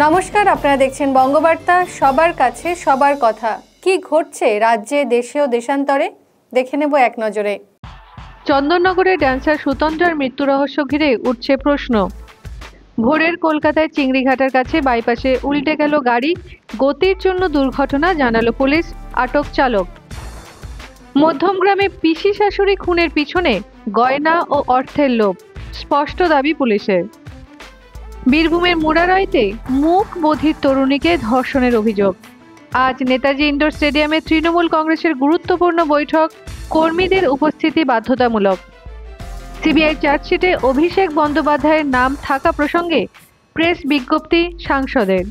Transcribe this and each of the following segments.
নমস্কার, আপনারা দেখছেন বঙ্গবার্তা। সবার কাছে সবার কথা। কি ঘটছে রাজ্যে, দেশে ও দেশান্তরে দেখে নেব এক নজরে। চন্দননগরে ড্যান্সার সুতন্দ্রার মৃত্যু রহস্য ঘিরে উঠছে প্রশ্ন। ভোরের কলকাতায় চিংড়িঘাটার কাছে বাইপাসে উল্টে গেল গাড়ি, গতির জন্য দুর্ঘটনা জানালো পুলিশ, আটক চালক। মধ্যমগ্রামে পিসি শাশুড়ি খুনের পিছনে গয়না ও অর্থের লোভ, স্পষ্ট দাবি পুলিশের। বীরভূমের মুরারাইতে মুখ বধির তরুণীকে ধর্ষণের অভিযোগ। আজ নেতাজি ইন্ডোর স্টেডিয়ামে তৃণমূল কংগ্রেসের গুরুত্বপূর্ণ বৈঠক, কর্মীদের উপস্থিতি বাধ্যতামূলক। সিবিআই চার্জশিটে অভিষেক বন্দ্যোপাধ্যায়ের নাম থাকা প্রসঙ্গে প্রেস বিজ্ঞপ্তি সাংসদের।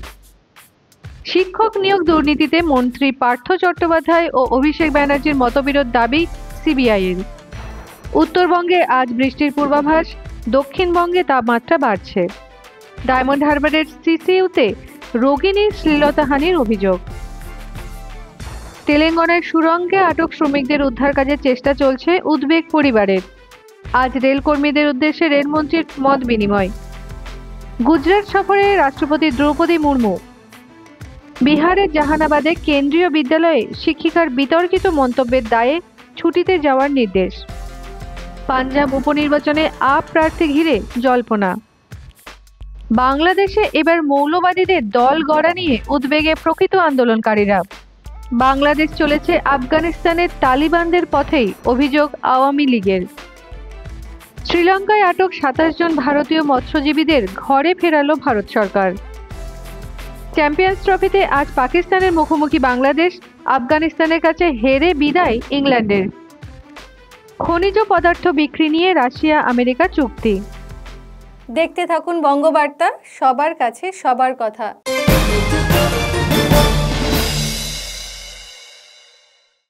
শিক্ষক নিয়োগ দুর্নীতিতে মন্ত্রী পার্থ চট্টোপাধ্যায় ও অভিষেক ব্যানার্জির মতবিরোধ দাবি সিবিআইয়ের। উত্তরবঙ্গে আজ বৃষ্টির পূর্বাভাস, দক্ষিণবঙ্গে তাপমাত্রা বাড়ছে। ডায়মন্ড হারবারের সিসিইউতে রোগিণীর শ্লীলতাহানির অভিযোগ। তেলেঙ্গানায় সুড়ঙ্গে আটক শ্রমিকদের উদ্ধার কাজের চেষ্টা চলছে, উদ্বেগ পরিবারের। আজ রেল কর্মীদের উদ্দেশ্যে রেলমন্ত্রীর মত বিনিময়। গুজরাট সফরে রাষ্ট্রপতি দ্রৌপদী মুর্মু। বিহারের জাহানাবাদে কেন্দ্রীয় বিদ্যালয়ে শিক্ষিকার বিতর্কিত মন্তব্যের দায়ে ছুটিতে যাওয়ার নির্দেশ। পাঞ্জাব উপনির্বাচনে আপ প্রার্থী ঘিরে জল্পনা। বাংলাদেশে এবার মৌলবাদীদের দল গড়া নিয়ে উদ্বেগে প্রকৃত আন্দোলনকারীরা। বাংলাদেশ চলেছে আফগানিস্তানের তালিবানদের পথেই, অভিযোগ আওয়ামী লীগের। শ্রীলঙ্কায় আটক 27 জন ভারতীয় মৎস্যজীবীদের ঘরে ফেরালো ভারত সরকার। চ্যাম্পিয়ন্স ট্রফিতে আজ পাকিস্তানের মুখোমুখি বাংলাদেশ, আফগানিস্তানের কাছে হেরে বিদায় ইংল্যান্ডের। খনিজ পদার্থ বিক্রি নিয়ে রাশিয়া আমেরিকা চুক্তি। দেখতে থাকুন বঙ্গবার্তা, সবার কাছে সবার কথা।